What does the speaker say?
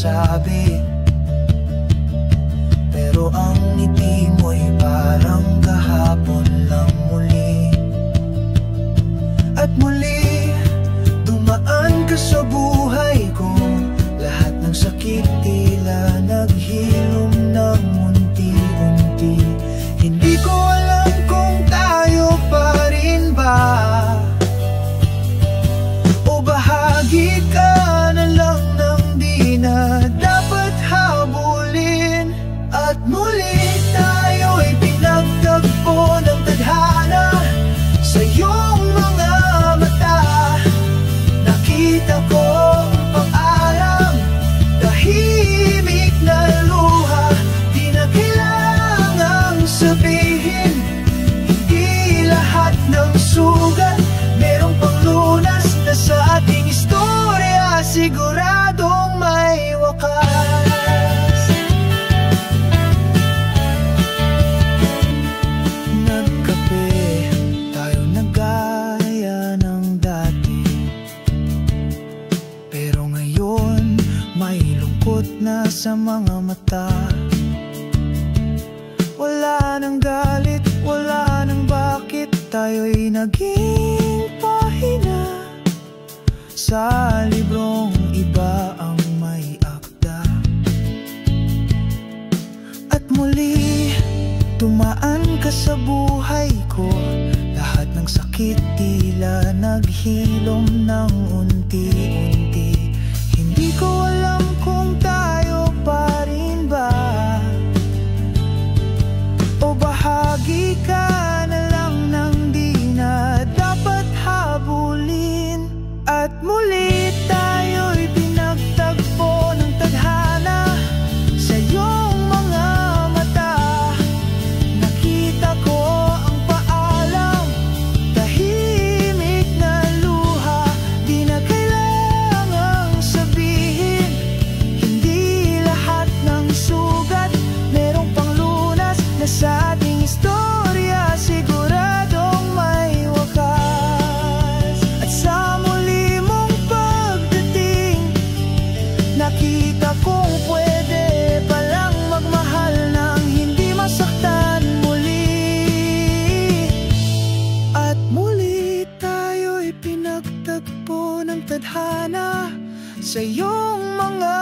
nasabi, pero ang ngiti mo'y parang kahapon lang muli. At muli, dumaan ka sa buhay ko. Lahat ng sakit tila naghilom ng unti-unti. Hindi ko alam kung tayo pa rin ba, o bahagi ka na lang ng di na dapat habulin. At muli tayo'y pinagtagpo ng tadhana. Sa iyong mga mata, nakita ko ang pang-alam. Tahimik na luha, di na kailangang sabihin. Hindi lahat ng sugat merong panglunas na sa ating istorya siguradong may wakas. Nagkape tayo nagaya ng dati, pero ngayon may lungkot na sa mga mata. Wala nang galit, wala nang bakit, tayo'y naging pahina sa librong iba ang may akda. At muli, tumaan ka sa buhay ko. Lahat ng sakit tila naghilom ng unti-unti. Hindi ko alam kung tayo pa rin ba, o bahagi ka na lang ng di na dapat habulin. At muli tayo'y pinagtagpo ng tadhana. Sa iyong mga mata, nakita ko ang paalam. Tahimik na luha, di na kailangang sabihin. Hindi lahat ng sugat merong panglunas na sa ating istorya siguradong may wakas. At sa muli mong pagdating, nakita kong pwede palang magmahal nang hindi masaktan muli. At muli tayo'y pinagtagpo ng tadhana. Sa iyong mga